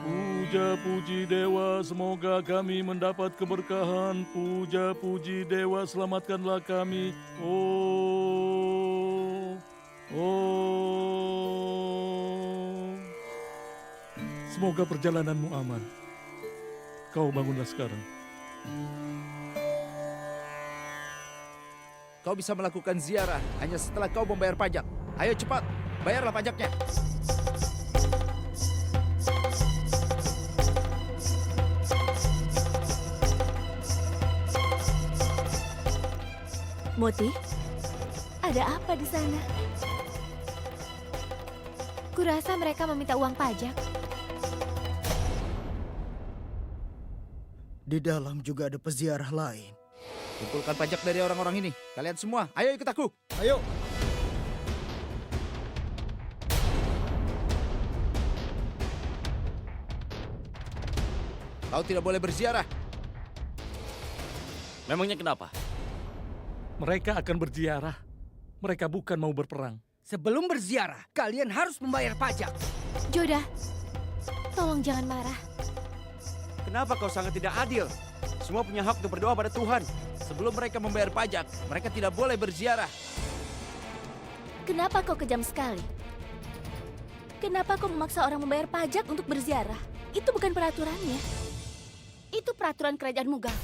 Puja puji Dewa, semoga kami mendapat keberkahan. Puja puji Dewa, selamatkanlah kami. Oh, oh. Semoga perjalananmu aman. Kau bangunlah sekarang. Kau bisa melakukan ziarah hanya setelah kau membayar pajak. Ayo cepat, bayarlah pajaknya. Moti, ada apa di sana? Kurasa mereka meminta uang pajak. Di dalam juga ada peziarah lain. Kumpulkan pajak dari orang-orang ini. Kalian semua, ayo ikut aku. Ayo. Kau tidak boleh berziarah. Memangnya kenapa? Mereka akan berziarah. Mereka bukan mau berperang. Sebelum berziarah, kalian harus membayar pajak. Joda, tolong jangan marah. Kenapa kau sangat tidak adil? Semua punya hak untuk berdoa pada Tuhan. Sebelum mereka membayar pajak, mereka tidak boleh berziarah. Kenapa kau kejam sekali? Kenapa kau memaksa orang membayar pajak untuk berziarah? Itu bukan peraturannya. Itu peraturan kerajaan Mughal.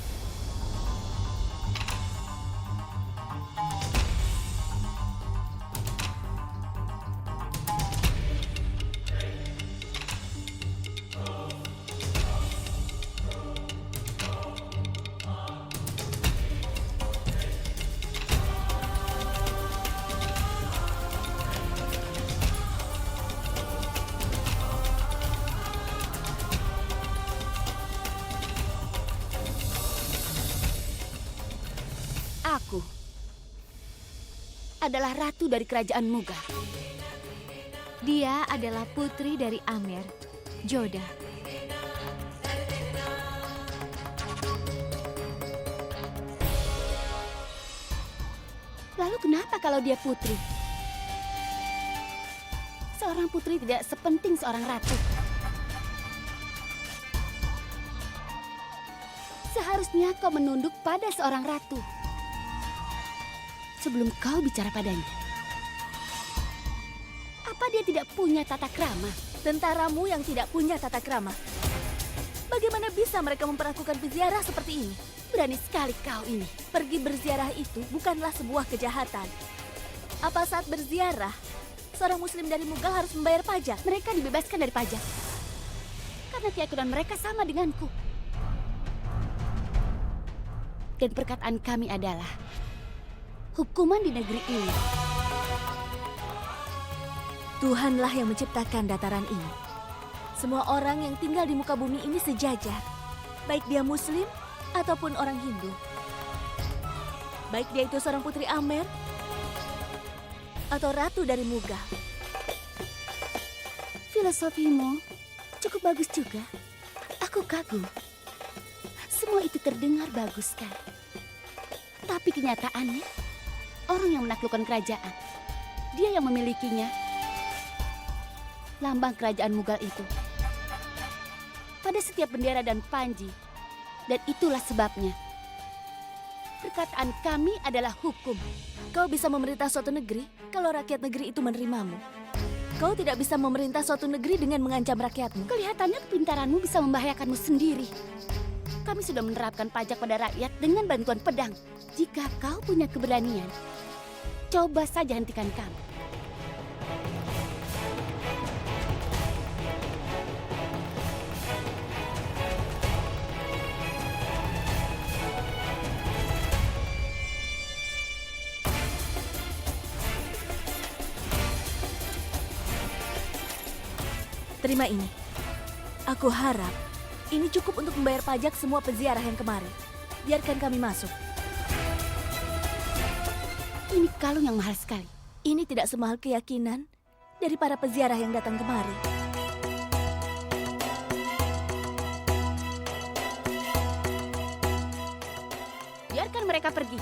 Aku adalah ratu dari kerajaan Mughal. Dia adalah putri dari Amer, Joda. Lalu kenapa kalau dia putri? Seorang putri tidak sepenting seorang ratu. Seharusnya kau menunduk pada seorang ratu sebelum kau bicara padanya. Apa dia tidak punya tata krama? Tentaramu yang tidak punya tata krama. Bagaimana bisa mereka memperlakukan peziarah seperti ini? Berani sekali kau ini. Pergi berziarah itu bukanlah sebuah kejahatan. Apa saat berziarah, seorang muslim dari Mughal harus membayar pajak? Mereka dibebaskan dari pajak. Karena keyakinan mereka sama denganku. Dan perkataan kami adalah hukuman di negeri ini. Tuhanlah yang menciptakan dataran ini. Semua orang yang tinggal di muka bumi ini sejajar. Baik dia muslim ataupun orang Hindu. Baik dia itu seorang putri Amer atau ratu dari Mughal. Filosofimu cukup bagus juga. Aku kagum. Semua itu terdengar bagus sekali. Tapi kenyataannya, orang yang menaklukkan kerajaan, dia yang memilikinya. Lambang kerajaan Mughal itu pada setiap bendera dan panji. Dan itulah sebabnya perkataan kami adalah hukum. Kau bisa memerintah suatu negeri kalau rakyat negeri itu menerimamu. Kau tidak bisa memerintah suatu negeri dengan mengancam rakyatmu. Kelihatannya kepintaranmu bisa membahayakanmu sendiri. Kami sudah menerapkan pajak pada rakyat dengan bantuan pedang. Jika kau punya keberanian, coba saja hentikan kami. Terima ini. Aku harap ini cukup untuk membayar pajak semua peziarah yang kemarin. Biarkan kami masuk. Ini kalung yang mahal sekali. Ini tidak semahal keyakinan dari para peziarah yang datang kemari. Biarkan mereka pergi.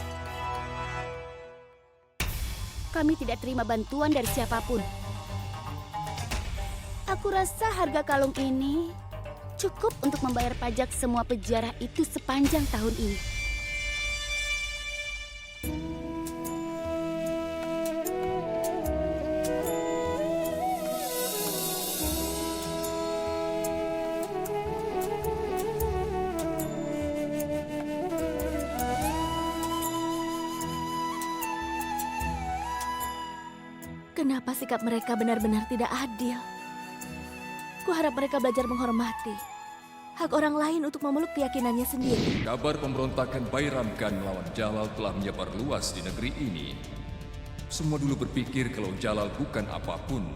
Kami tidak terima bantuan dari siapapun. Aku rasa harga kalung ini Cukup untuk membayar pajak semua peziarah itu sepanjang tahun ini. Kenapa sikap mereka benar-benar tidak adil? Kuharap mereka belajar menghormati hak orang lain untuk memeluk keyakinannya sendiri. Kabar pemberontakan Bayram Khan melawan Jalal telah menyebar luas di negeri ini. Semua dulu berpikir kalau Jalal bukan apapun,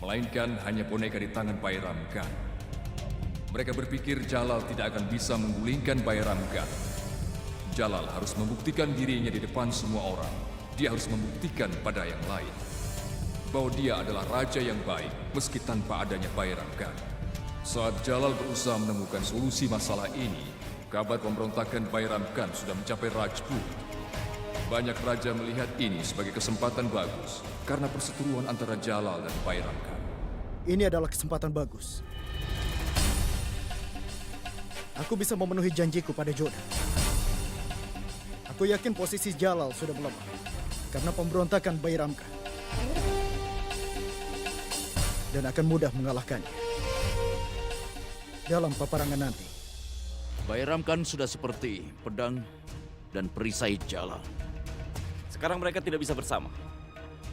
melainkan hanya boneka di tangan Bayram Khan. Mereka berpikir Jalal tidak akan bisa menggulingkan Bayram Khan. Jalal harus membuktikan dirinya di depan semua orang. Dia harus membuktikan pada yang lain bahwa dia adalah raja yang baik meski tanpa adanya Bayram Khan. Saat Jalal berusaha menemukan solusi masalah ini, kabar pemberontakan Bayram Khan sudah mencapai Rajput. Banyak raja melihat ini sebagai kesempatan bagus karena perseteruan antara Jalal dan Bayram Khan. Ini adalah kesempatan bagus. Aku bisa memenuhi janjiku pada Jodan. Aku yakin posisi Jalal sudah melemah karena pemberontakan Bayram Khan. Dan akan mudah mengalahkannya dalam peperangan nanti. Bayram Khan sudah seperti pedang dan perisai Jalal. Sekarang mereka tidak bisa bersama.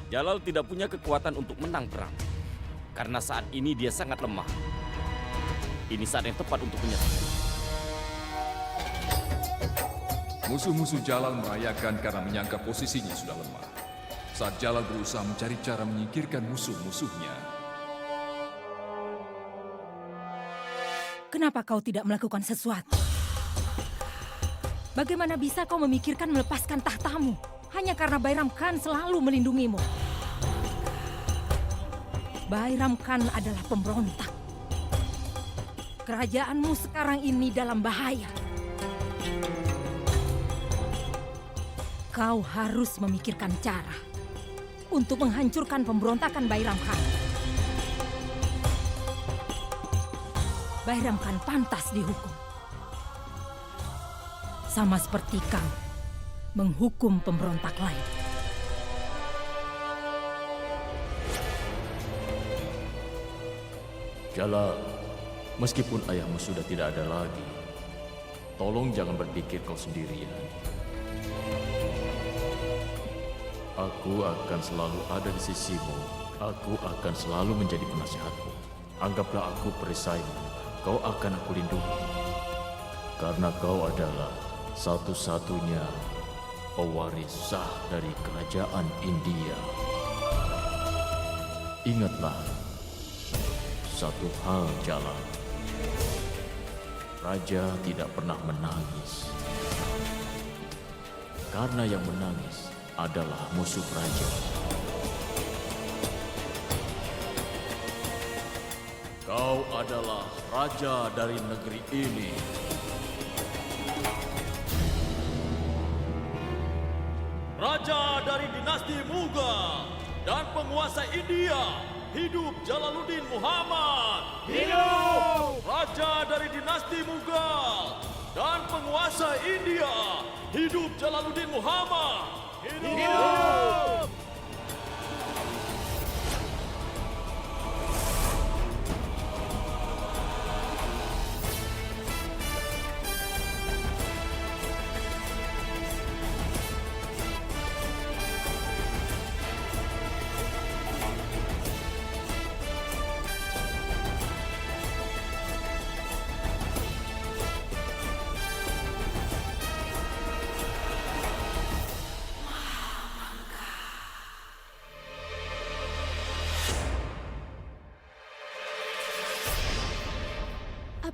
Jalal tidak punya kekuatan untuk menang perang. Karena saat ini dia sangat lemah. Ini saat yang tepat untuk menyerang. Musuh-musuh Jalal merayakan karena menyangka posisinya sudah lemah. Saat Jalal berusaha mencari cara menyingkirkan musuh-musuhnya, kenapa kau tidak melakukan sesuatu? Bagaimana bisa kau memikirkan melepaskan tahtamu hanya karena Bayram Khan selalu melindungimu? Bayram Khan adalah pemberontak. Kerajaanmu sekarang ini dalam bahaya. Kau harus memikirkan cara untuk menghancurkan pemberontakan Bayram Khan. Bayram Khan pantas dihukum. Sama seperti kau menghukum pemberontak lain. Jalal, meskipun ayahmu sudah tidak ada lagi, tolong jangan berpikir kau sendirian. Aku akan selalu ada di sisimu. Aku akan selalu menjadi penasihatmu. Anggaplah aku perisaimu. Kau akan aku lindungi. Karena kau adalah satu-satunya pewaris sah dari kerajaan India. Ingatlah satu hal, Jalal. Raja tidak pernah menangis. Karena yang menangis adalah musuh raja. Kau adalah raja dari negeri ini. Raja dari dinasti Mughal dan penguasa India, hidup Jalaluddin Muhammad. Hidup! Raja dari dinasti Mughal dan penguasa India, hidup Jalaluddin Muhammad. Hidup!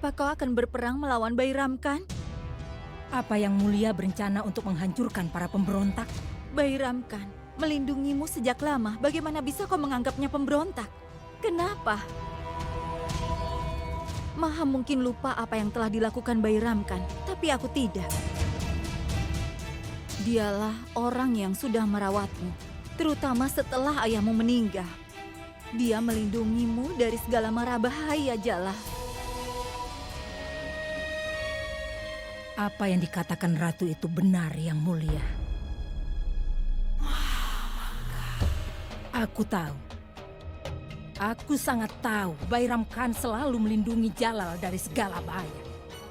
Apa kau akan berperang melawan Bayram Khan? Apa yang mulia berencana untuk menghancurkan para pemberontak? Bayram Khan melindungimu sejak lama. Bagaimana bisa kau menganggapnya pemberontak? Kenapa? Maha mungkin lupa apa yang telah dilakukan Bayram Khan, tapi aku tidak. Dialah orang yang sudah merawatmu, terutama setelah ayahmu meninggal. Dia melindungimu dari segala mara bahaya, Jalal. Apa yang dikatakan ratu itu benar, Yang Mulia. Aku tahu. Aku sangat tahu Bairam Khan selalu melindungi Jalal dari segala bahaya.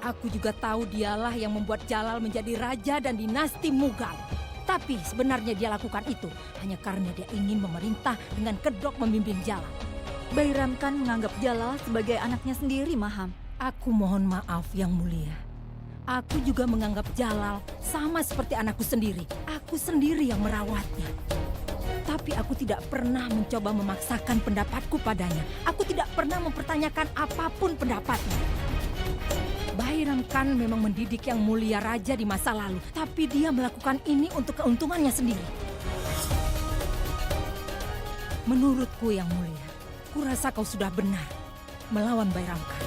Aku juga tahu dialah yang membuat Jalal menjadi raja dan dinasti Mughal. Tapi sebenarnya dia lakukan itu hanya karena dia ingin memerintah dengan kedok membimbing Jalal. Bairam Khan menganggap Jalal sebagai anaknya sendiri, Maham. Aku mohon maaf, Yang Mulia. Aku juga menganggap Jalal sama seperti anakku sendiri. Aku sendiri yang merawatnya. Tapi aku tidak pernah mencoba memaksakan pendapatku padanya. Aku tidak pernah mempertanyakan apapun pendapatnya. Bairam Khan memang mendidik Yang Mulia Raja di masa lalu. Tapi dia melakukan ini untuk keuntungannya sendiri. Menurutku, Yang Mulia, kurasa kau sudah benar melawan Bairam Khan.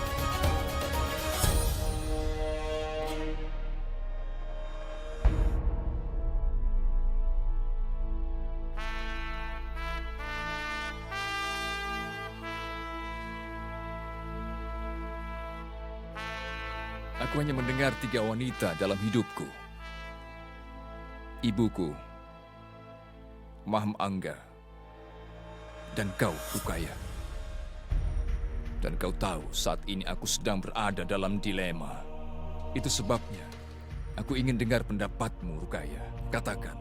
Aku hanya mendengar 3 wanita dalam hidupku. Ibuku, Maham Angga, dan kau, Rukaya. Dan kau tahu saat ini aku sedang berada dalam dilema. Itu sebabnya aku ingin dengar pendapatmu, Rukaya. Katakan,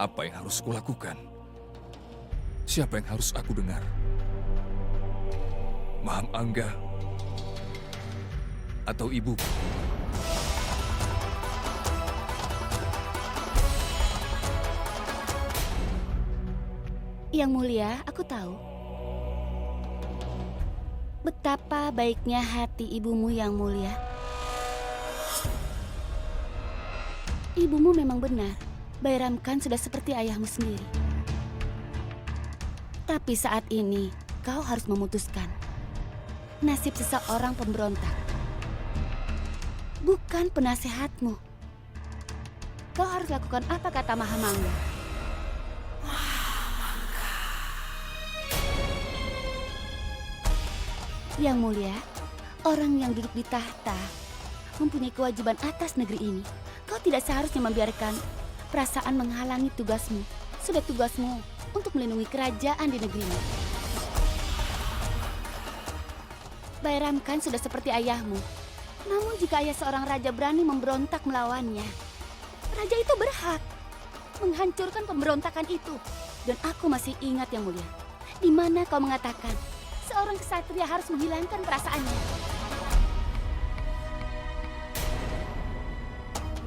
apa yang harus kulakukan? Siapa yang harus aku dengar? Maham Angga atau ibuku? Yang Mulia, aku tahu betapa baiknya hati ibumu, Yang Mulia. Ibumu memang benar. Bairam Khan sudah seperti ayahmu sendiri. Tapi saat ini kau harus memutuskan nasib seseorang pemberontak, bukan penasehatmu. Kau harus lakukan apa kata Mahamangga. Yang Mulia, orang yang duduk di tahta mempunyai kewajiban atas negeri ini. Kau tidak seharusnya membiarkan perasaan menghalangi tugasmu. Sudah tugasmu untuk melindungi kerajaan di negerimu. Bairam Khan sudah seperti ayahmu. Namun jika ayah seorang raja berani memberontak melawannya, raja itu berhak menghancurkan pemberontakan itu. Dan aku masih ingat, Yang Mulia, di mana kau mengatakan seorang ksatria harus menghilangkan perasaannya.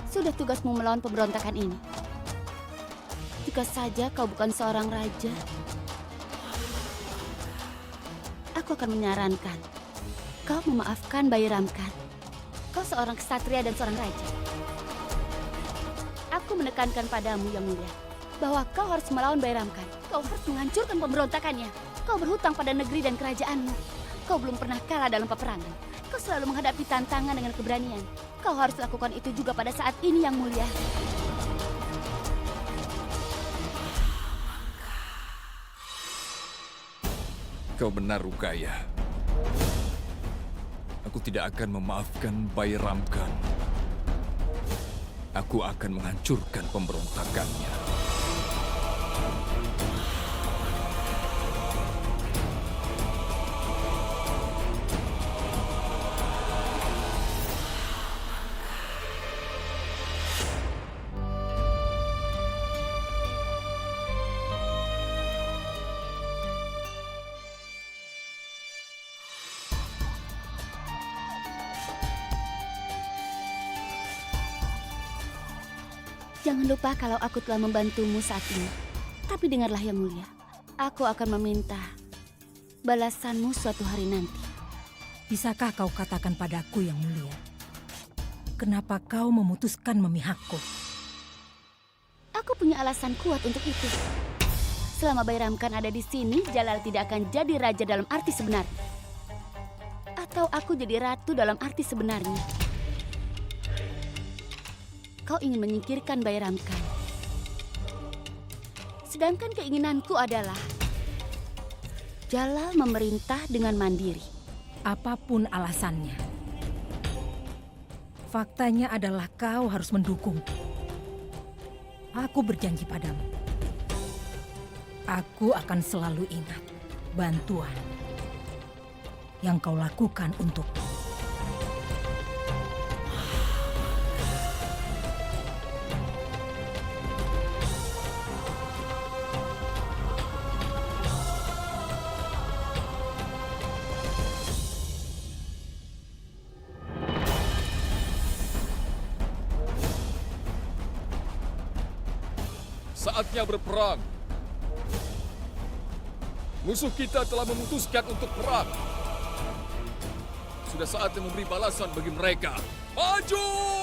Sudah tugasmu melawan pemberontakan ini. Jika saja kau bukan seorang raja, aku akan menyarankan kau memaafkan Bairam Khan. Kau seorang ksatria dan seorang raja. Aku menekankan padamu, Yang Mulia, bahwa kau harus melawan Bairam Khan. Kau harus menghancurkan pemberontakannya. Kau berhutang pada negeri dan kerajaanmu. Kau belum pernah kalah dalam peperangan. Kau selalu menghadapi tantangan dengan keberanian. Kau harus lakukan itu juga pada saat ini, Yang Mulia. Kau benar, Rukaya. Aku tidak akan memaafkan Bairam Khan. Aku akan menghancurkan pemberontakannya. Jangan lupa kalau aku telah membantumu saat ini. Tapi dengarlah, Yang Mulia. Aku akan meminta balasanmu suatu hari nanti. Bisakah kau katakan padaku, Yang Mulia, kenapa kau memutuskan memihakku? Aku punya alasan kuat untuk itu. Selama Bairam Khan ada di sini, Jalal tidak akan jadi raja dalam arti sebenarnya. Atau aku jadi ratu dalam arti sebenarnya. Kau ingin menyingkirkan Bairam Khan. Sedangkan keinginanku adalah Jalal memerintah dengan mandiri. Apapun alasannya, Faktanya adalah kau harus mendukungku. Aku berjanji padamu. Aku akan selalu ingat bantuan yang kau lakukan untukku. Saatnya berperang. Musuh kita telah memutuskan untuk perang. Sudah saatnya memberi balasan bagi mereka. Maju!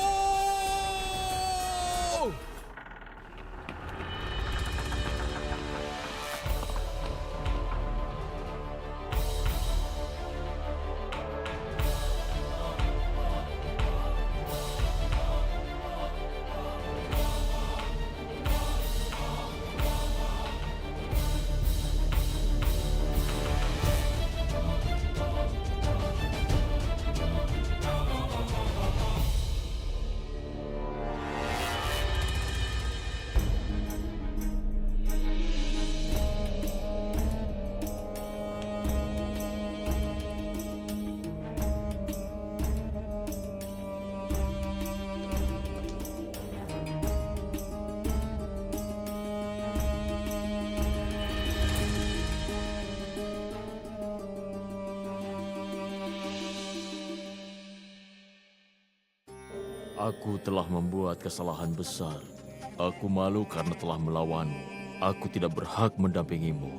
Aku telah membuat kesalahan besar. Aku malu karena telah melawanmu. Aku tidak berhak mendampingimu.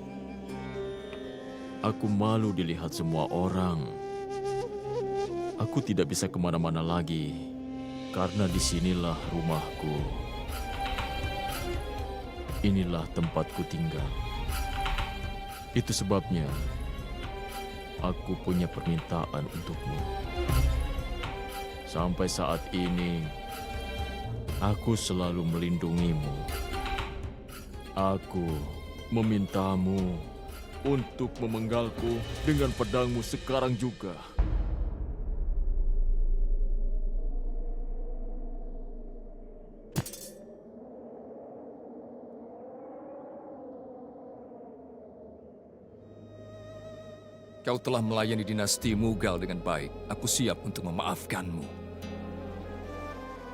Aku malu dilihat semua orang. Aku tidak bisa kemana-mana lagi, karena disinilah rumahku. Inilah tempatku tinggal. Itu sebabnya aku punya permintaan untukmu. Sampai saat ini, aku selalu melindungimu. Aku memintamu untuk memenggalku dengan pedangmu sekarang juga. Kau telah melayani dinasti Mughal dengan baik. Aku siap untuk memaafkanmu.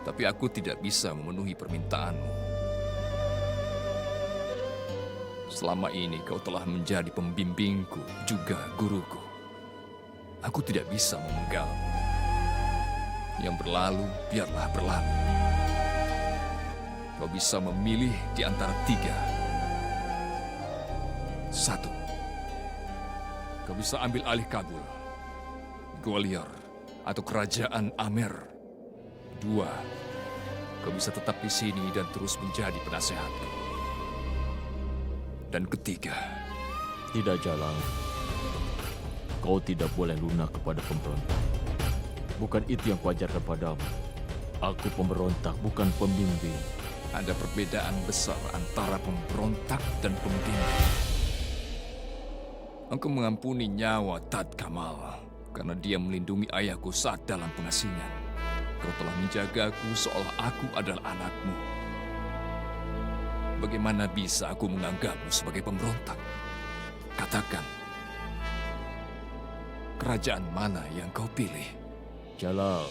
Tapi aku tidak bisa memenuhi permintaanmu. Selama ini kau telah menjadi pembimbingku, juga guruku. Aku tidak bisa memenggalmu. Yang berlalu, biarlah berlalu. Kau bisa memilih di antara 3. 1. Kau bisa ambil alih Kabul, Gwalior, atau kerajaan Amer. 2. Kau bisa tetap di sini dan terus menjadi penasehatku. Dan 3. Tidak, Jalal. Kau tidak boleh lunak kepada pemberontak. Bukan itu yang kuajarkan padamu. Aku pemberontak, bukan pembimbing. Ada perbedaan besar antara pemberontak dan pembimbing. Engkau mengampuni nyawa Tad Kamal karena dia melindungi ayahku saat dalam pengasingan. Kau telah menjagaku seolah aku adalah anakmu. Bagaimana bisa aku menganggapmu sebagai pemberontak? Katakan, kerajaan mana yang kau pilih? Jalal,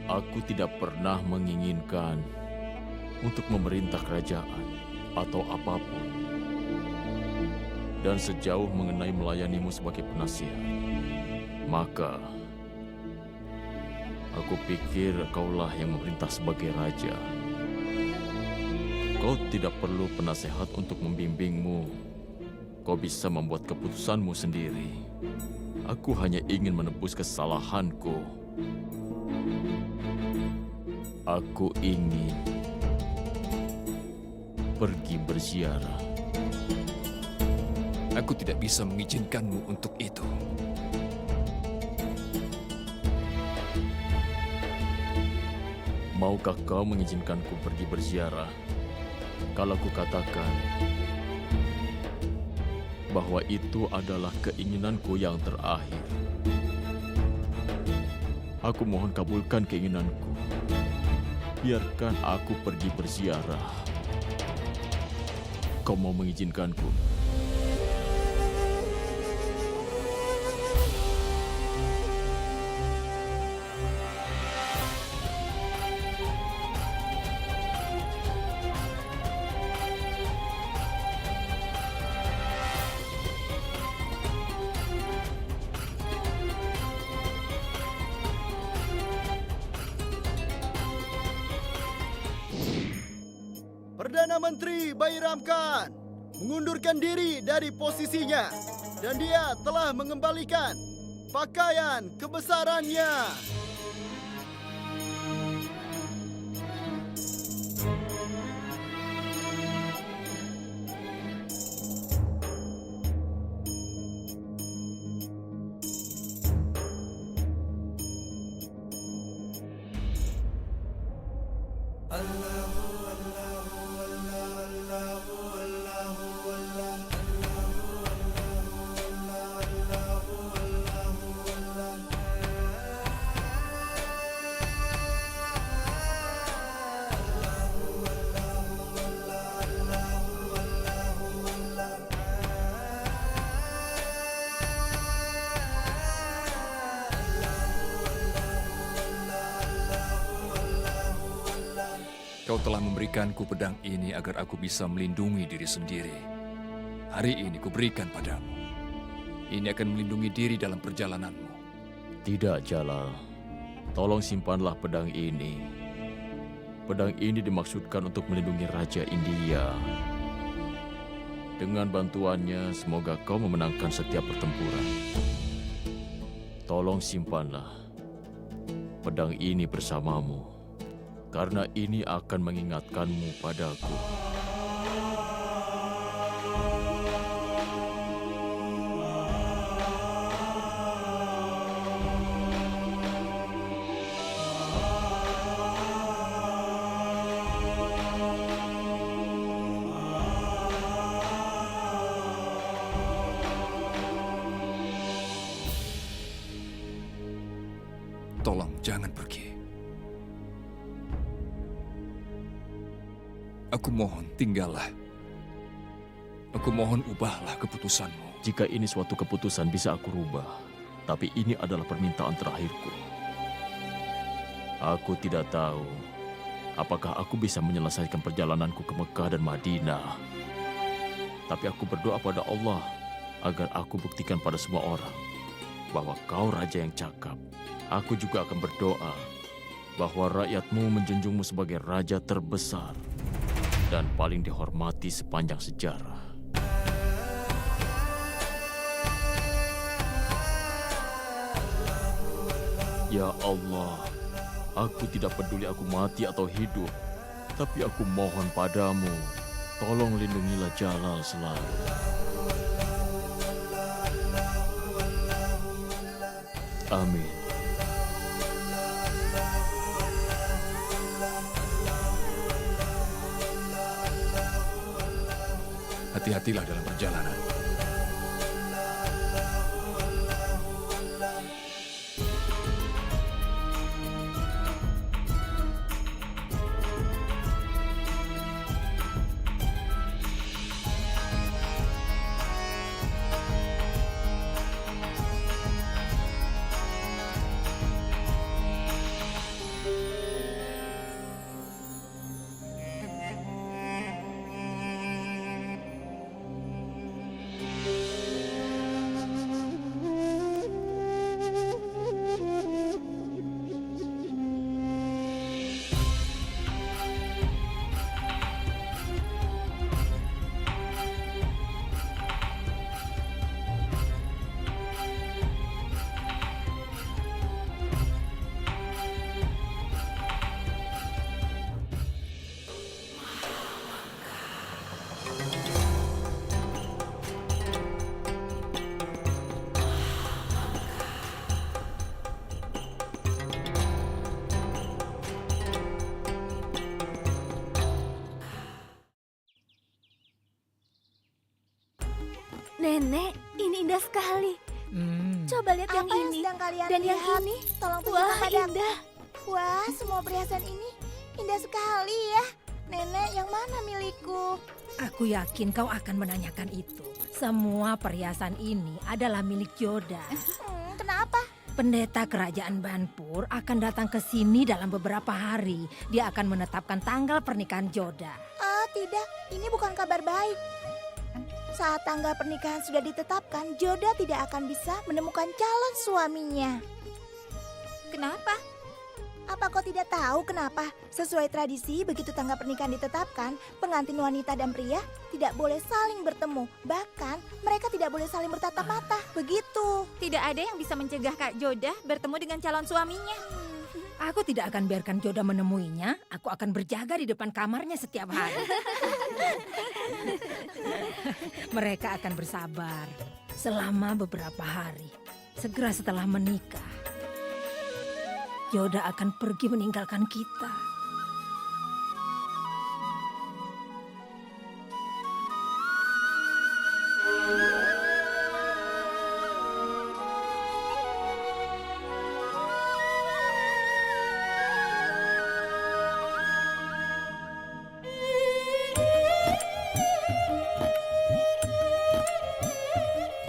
aku tidak pernah menginginkan untuk memerintah kerajaan atau apapun. Dan sejauh mengenai melayanimu sebagai penasihat, maka aku pikir kaulah yang memerintah sebagai raja. Kau tidak perlu penasehat untuk membimbingmu. Kau bisa membuat keputusanmu sendiri. Aku hanya ingin menebus kesalahanku. Aku ingin pergi berziarah. Aku tidak bisa mengizinkanmu untuk itu. Maukah kau mengizinkanku pergi berziarah kalau kukatakan bahwa itu adalah keinginanku yang terakhir? Aku mohon kabulkan keinginanku. Biarkan aku pergi berziarah. Kau mau mengizinkanku? Perdana Menteri Bairam Khan mengundurkan diri dari posisinya dan dia telah mengembalikan pakaian kebesarannya. Kau telah memberikanku pedang ini agar aku bisa melindungi diri sendiri. Hari ini kuberikan padamu. Ini akan melindungi diri dalam perjalananmu. Tidak, Jalal. Tolong simpanlah pedang ini. Pedang ini dimaksudkan untuk melindungi Raja India. Dengan bantuannya, semoga kau memenangkan setiap pertempuran. Tolong simpanlah pedang ini bersamamu. Karena ini akan mengingatkanmu padaku. Tolong jangan pergi. Aku mohon tinggallah. Aku mohon ubahlah keputusanmu. Jika ini suatu keputusan bisa aku rubah, tapi ini adalah permintaan terakhirku. Aku tidak tahu apakah aku bisa menyelesaikan perjalananku ke Mekah dan Madinah. Tapi aku berdoa pada Allah agar aku buktikan pada semua orang bahwa kau raja yang cakap. Aku juga akan berdoa bahwa rakyatmu menjunjungmu sebagai raja terbesar dan paling dihormati sepanjang sejarah. Ya Allah, aku tidak peduli aku mati atau hidup, tapi aku mohon padamu, tolong lindungilah Jalal selalu. Amin. Hati-hatilah dalam perjalanan. Nenek, ini indah sekali. Coba lihat yang Apa yang ini sedang kalian dan yang lihat? ini. Tolong Wah, tunjukkan padaku. indah. Wah, semua perhiasan ini indah sekali ya. Nenek, yang mana milikku? Aku yakin kau akan menanyakan itu. Semua perhiasan ini adalah milik Joda. Kenapa? Pendeta kerajaan Banpur akan datang ke sini dalam beberapa hari. Dia akan menetapkan tanggal pernikahan Joda. Ah, tidak. Ini bukan kabar baik. Saat tanggal pernikahan sudah ditetapkan, Joda tidak akan bisa menemukan calon suaminya. Kenapa? Apa kau tidak tahu kenapa? Sesuai tradisi, begitu tanggal pernikahan ditetapkan, pengantin wanita dan pria tidak boleh saling bertemu. Bahkan, mereka tidak boleh saling bertatap mata. Begitu. Tidak ada yang bisa mencegah Kak Joda bertemu dengan calon suaminya. Aku tidak akan biarkan Joda menemuinya. Aku akan berjaga di depan kamarnya setiap hari. Mereka akan bersabar selama beberapa hari. Segera setelah menikah, Joda akan pergi meninggalkan kita.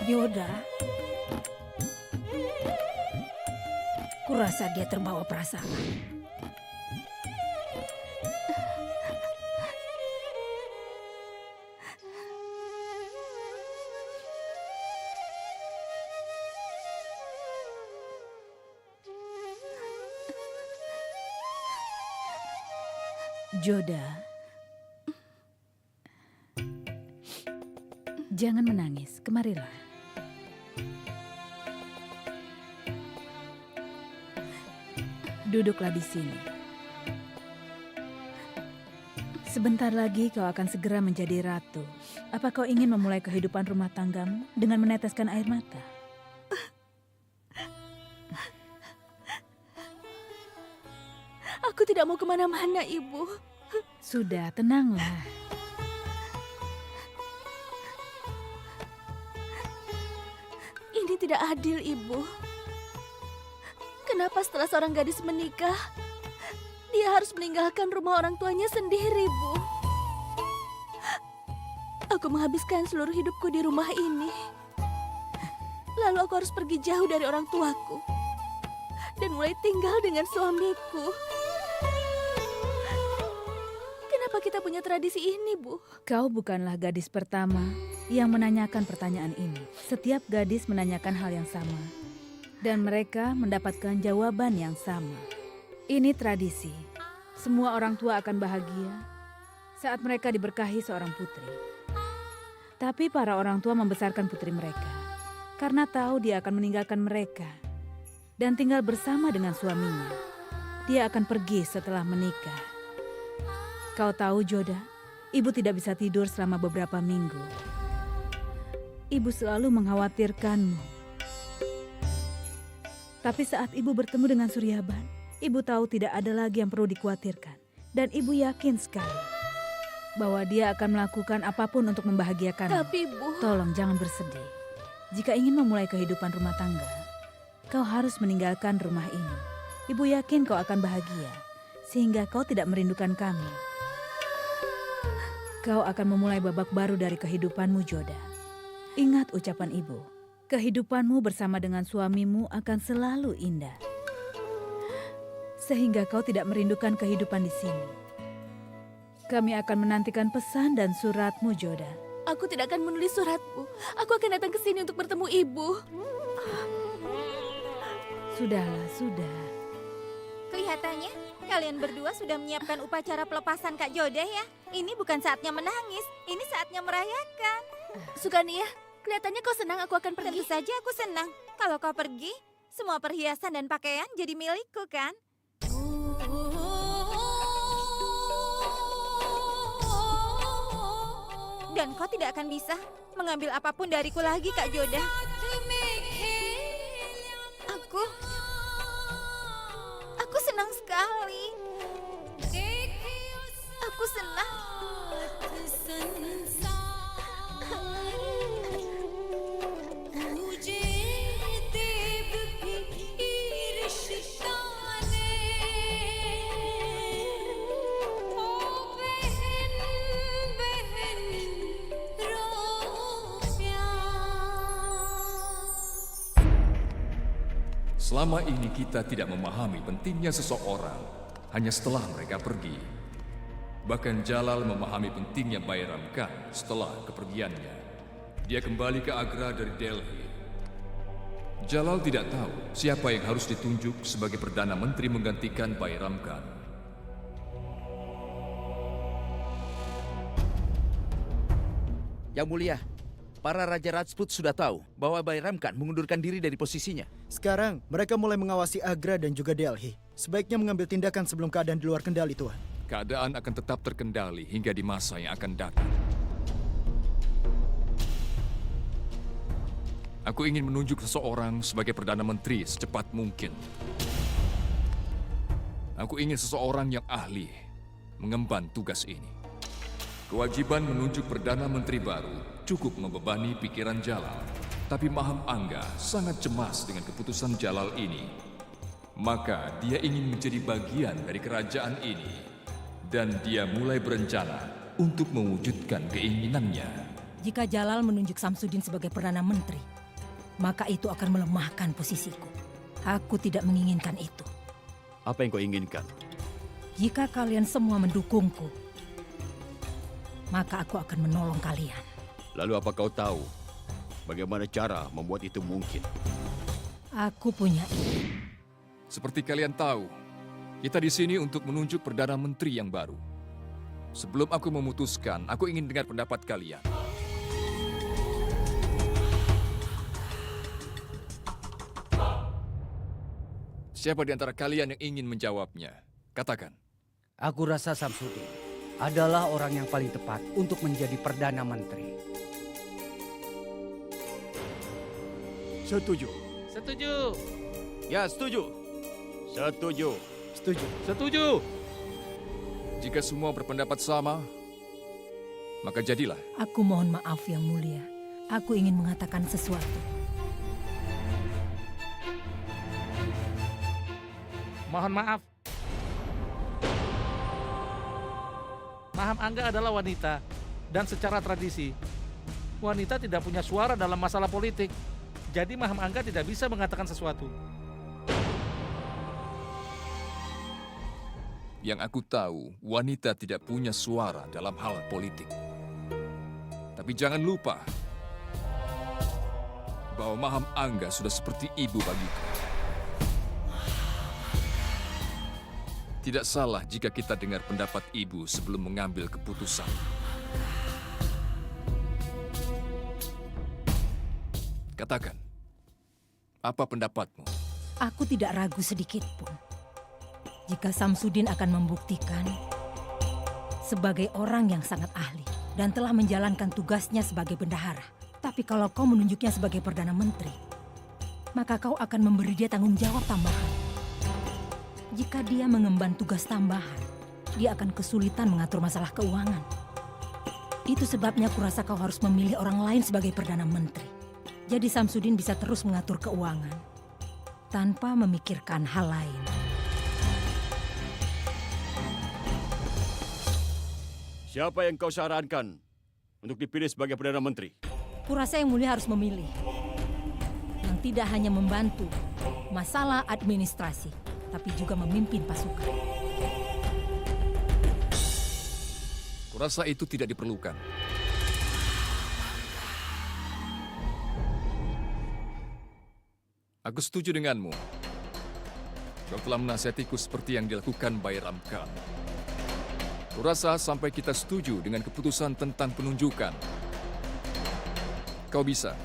Joda, kurasa dia terbawa perasaan. Joda, jangan menangis, kemarilah. Duduklah di sini. Sebentar lagi kau akan segera menjadi ratu. Apa kau ingin memulai kehidupan rumah tanggamu dengan meneteskan air mata? Aku tidak mau kemana-mana, Ibu. Sudah, tenanglah. Ini tidak adil, Ibu. Kenapa setelah seorang gadis menikah, dia harus meninggalkan rumah orang tuanya sendiri, Bu? Aku menghabiskan seluruh hidupku di rumah ini. Lalu aku harus pergi jauh dari orang tuaku dan mulai tinggal dengan suamiku. Kenapa kita punya tradisi ini, Bu? Kau bukanlah gadis pertama yang menanyakan pertanyaan ini. Setiap gadis menanyakan hal yang sama. Dan mereka mendapatkan jawaban yang sama. Ini tradisi. Semua orang tua akan bahagia saat mereka diberkahi seorang putri. Tapi para orang tua membesarkan putri mereka karena tahu dia akan meninggalkan mereka dan tinggal bersama dengan suaminya. Dia akan pergi setelah menikah. Kau tahu, Joda, ibu tidak bisa tidur selama beberapa minggu. Ibu selalu mengkhawatirkanmu. Tapi saat ibu bertemu dengan Suryaban, ibu tahu tidak ada lagi yang perlu dikhawatirkan. Dan ibu yakin sekali bahwa dia akan melakukan apapun untuk membahagiakanmu. Tapi, Bu... Tolong jangan bersedih. Jika ingin memulai kehidupan rumah tangga, kau harus meninggalkan rumah ini. Ibu yakin kau akan bahagia, sehingga kau tidak merindukan kami. Kau akan memulai babak baru dari kehidupanmu, Joda. Ingat ucapan ibu. Kehidupanmu bersama dengan suamimu akan selalu indah. Sehingga kau tidak merindukan kehidupan di sini. Kami akan menantikan pesan dan suratmu, Joda. Aku tidak akan menulis surat, Bu. Aku akan datang ke sini untuk bertemu Ibu. Sudahlah, sudah. Kelihatannya kalian berdua sudah menyiapkan upacara pelepasan Kak Joda ya. Ini bukan saatnya menangis, ini saatnya merayakan. Sukania, kelihatannya kau senang aku akan pergi. Tentu saja aku senang. Kalau kau pergi, semua perhiasan dan pakaian jadi milikku kan? Dan kau tidak akan bisa mengambil apapun dariku lagi, Kak Joda. Aku senang sekali. Aku senang. Selama ini kita tidak memahami pentingnya seseorang hanya setelah mereka pergi. Bahkan Jalal memahami pentingnya Bairam Khan setelah kepergiannya. Dia kembali ke Agra dari Delhi. Jalal tidak tahu siapa yang harus ditunjuk sebagai Perdana Menteri menggantikan Bairam Khan. Yang Mulia, para Raja Rajput sudah tahu bahwa Bairam Khan mengundurkan diri dari posisinya. Sekarang, mereka mulai mengawasi Agra dan juga Delhi. Sebaiknya mengambil tindakan sebelum keadaan di luar kendali, Tuan. Keadaan akan tetap terkendali hingga di masa yang akan datang. Aku ingin menunjuk seseorang sebagai Perdana Menteri secepat mungkin. Aku ingin seseorang yang ahli mengemban tugas ini. Kewajiban menunjuk Perdana Menteri baru cukup membebani pikiran Jalal. Tapi Maham Angga sangat cemas dengan keputusan Jalal ini. Maka dia ingin menjadi bagian dari kerajaan ini. Dan dia mulai berencana untuk mewujudkan keinginannya. Jika Jalal menunjuk Samsudin sebagai Perdana Menteri, maka itu akan melemahkan posisiku. Aku tidak menginginkan itu. Apa yang kau inginkan? Jika kalian semua mendukungku, maka aku akan menolong kalian. Lalu apa kau tahu bagaimana cara membuat itu mungkin? Aku punya ide. Seperti kalian tahu, kita di sini untuk menunjuk Perdana Menteri yang baru. Sebelum aku memutuskan, aku ingin dengar pendapat kalian. Siapa di antara kalian yang ingin menjawabnya? Katakan. Aku rasa Samsudin adalah orang yang paling tepat untuk menjadi Perdana Menteri. Setuju. Setuju. Ya, setuju. Setuju. Setuju. Setuju. Jika semua berpendapat sama, maka jadilah. Aku mohon maaf Yang Mulia. Aku ingin mengatakan sesuatu. Mohon maaf. Maham Angga adalah wanita. Dan secara tradisi, wanita tidak punya suara dalam masalah politik. Jadi Maham Angga tidak bisa mengatakan sesuatu. Yang aku tahu, wanita tidak punya suara dalam hal politik. Tapi jangan lupa bahwa Maham Angga sudah seperti ibu bagiku. Tidak salah jika kita dengar pendapat ibu sebelum mengambil keputusan. Katakan, apa pendapatmu? Aku tidak ragu sedikit pun. Jika Samsudin akan membuktikan sebagai orang yang sangat ahli dan telah menjalankan tugasnya sebagai bendahara. Tapi kalau kau menunjuknya sebagai Perdana Menteri, maka kau akan memberi dia tanggung jawab tambahan. Jika dia mengemban tugas tambahan, dia akan kesulitan mengatur masalah keuangan. Itu sebabnya kurasa kau harus memilih orang lain sebagai Perdana Menteri. Jadi Samsudin bisa terus mengatur keuangan tanpa memikirkan hal lain. Siapa yang kau sarankan untuk dipilih sebagai Perdana Menteri? Kurasa Yang Mulia harus memilih yang tidak hanya membantu masalah administrasi, tapi juga memimpin pasukan. Kurasa itu tidak diperlukan. Aku setuju denganmu. Kau telah menasihatiku seperti yang dilakukan Bairam Khan. Kurasa sampai kita setuju dengan keputusan tentang penunjukan, kau bisa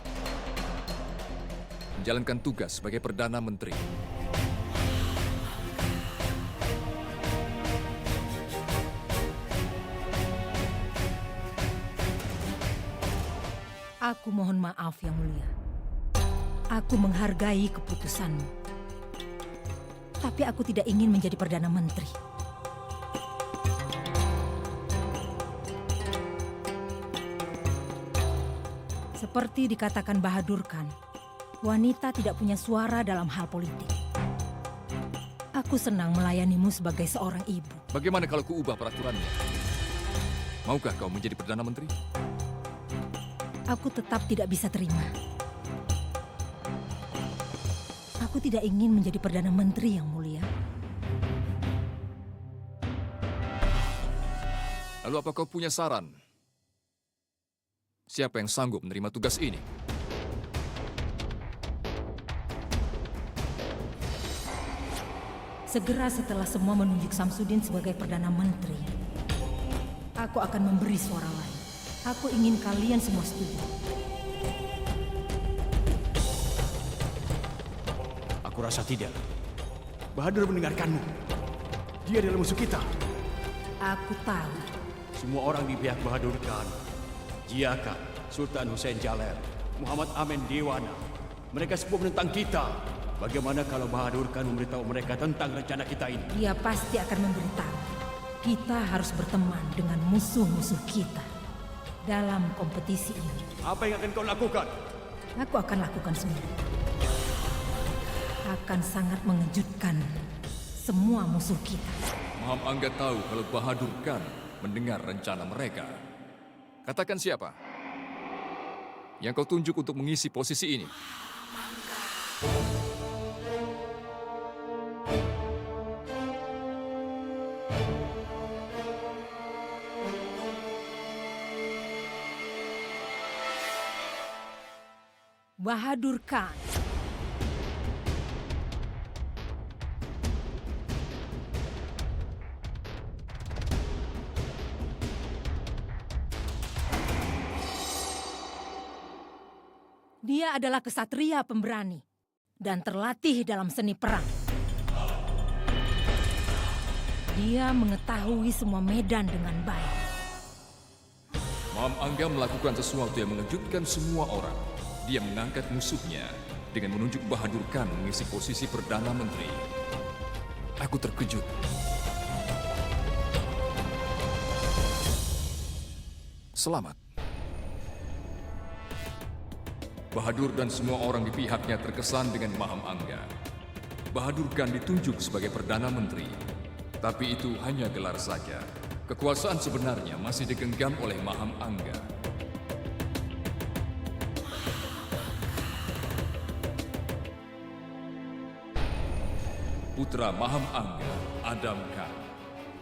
menjalankan tugas sebagai Perdana Menteri. Aku mohon maaf Yang Mulia. Aku menghargai keputusanmu. Tapi aku tidak ingin menjadi Perdana Menteri. Seperti dikatakan Bahadur Khan, wanita tidak punya suara dalam hal politik. Aku senang melayanimu sebagai seorang ibu. Bagaimana kalau kuubah peraturannya? Maukah kau menjadi Perdana Menteri? Aku tetap tidak bisa terima. Aku tidak ingin menjadi Perdana Menteri yang mulia. Lalu apa kau punya saran? Siapa yang sanggup menerima tugas ini? Segera setelah semua menunjuk Samsudin sebagai Perdana Menteri, aku akan memberi suara lain. Aku ingin kalian semua setuju. Aku rasa tidak. Bahadur mendengarkanmu. Dia adalah musuh kita. Aku tahu. Semua orang di pihak Bahadur Khan, Jiaka, Sultan Hussein Jaler, Muhammad Amin Dewana, mereka semua menentang kita. Bagaimana kalau Bahadur Khan memberitahu mereka tentang rencana kita ini? Dia pasti akan memberitahu. Kita harus berteman dengan musuh-musuh kita dalam kompetisi ini. Apa yang akan kau lakukan? Aku akan lakukan sendiri. Akan sangat mengejutkan semua musuh kita. Maham Angga tahu kalau Bahadur Khan mendengar rencana mereka. Katakan siapa yang kau tunjuk untuk mengisi posisi ini? Bahadur Khan. Dia adalah kesatria pemberani dan terlatih dalam seni perang. Dia mengetahui semua medan dengan baik. Maham Angga melakukan sesuatu yang mengejutkan semua orang. Dia mengangkat musuhnya dengan menunjuk Bahadur Khan mengisi posisi Perdana Menteri. Aku terkejut. Selamat. Bahadur dan semua orang di pihaknya terkesan dengan Maham Angga. Bahadur Khan ditunjuk sebagai Perdana Menteri. Tapi itu hanya gelar saja. Kekuasaan sebenarnya masih digenggam oleh Maham Angga. Putra Maham Angga, Adam Khan,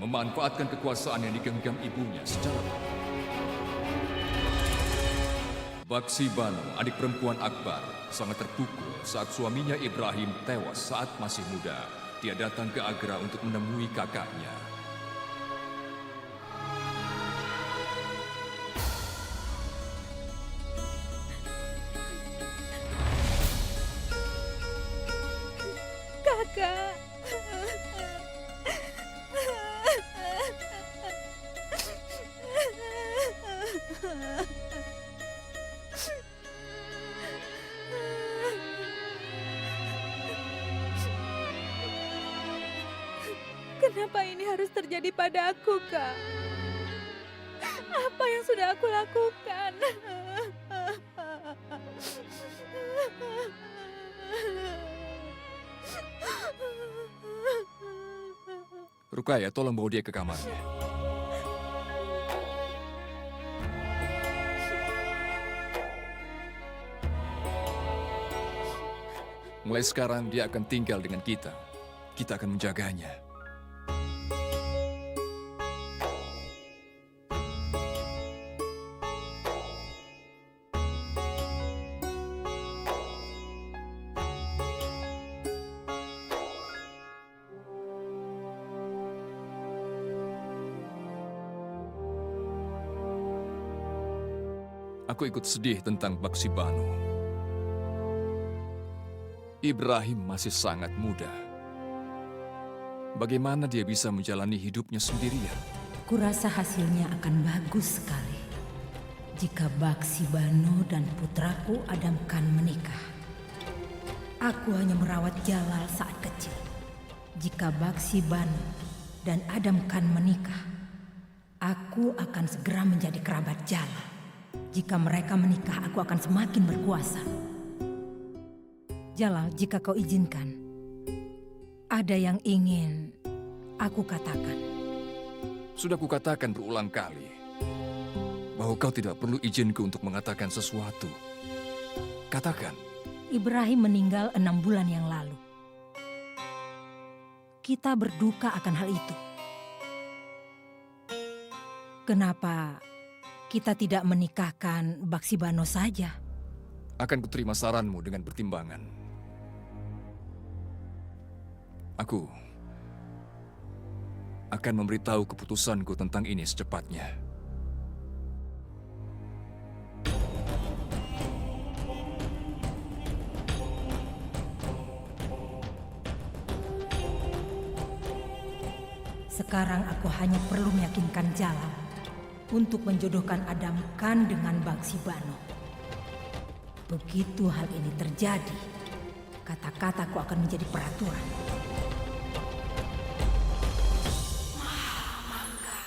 memanfaatkan kekuasaan yang digenggam ibunya secara baik. Baksi Banu, adik perempuan Akbar, sangat terpukul saat suaminya Ibrahim tewas saat masih muda. Dia datang ke Agra untuk menemui kakaknya. Kakak. Kenapa ini harus terjadi padaku, Kak? Apa yang sudah aku lakukan? Rukaya, tolong bawa dia ke kamarnya. Mulai sekarang dia akan tinggal dengan kita. Kita akan menjaganya. Aku ikut sedih tentang Baksi Banu. Ibrahim masih sangat muda. Bagaimana dia bisa menjalani hidupnya sendirian? Kurasa hasilnya akan bagus sekali jika Baksi Banu dan putraku Adam Khan menikah. Aku hanya merawat Jalal saat kecil. Jika Baksi Banu dan Adam Khan menikah, aku akan segera menjadi kerabat Jalal. Jika mereka menikah, aku akan semakin berkuasa. Jalal, jika kau izinkan, ada yang ingin aku katakan. Sudah kukatakan berulang kali bahwa kau tidak perlu izinku untuk mengatakan sesuatu. Katakan. Ibrahim meninggal 6 bulan yang lalu. Kita berduka akan hal itu. Kenapa kita tidak menikahkan Baksibano saja? Akan kuterima saranmu dengan pertimbangan. Aku akan memberitahu keputusanku tentang ini secepatnya. Sekarang aku hanya perlu meyakinkan Jalal untuk menjodohkan Adam Khan dengan Baksibano. Begitu hal ini terjadi, kata-kataku akan menjadi peraturan.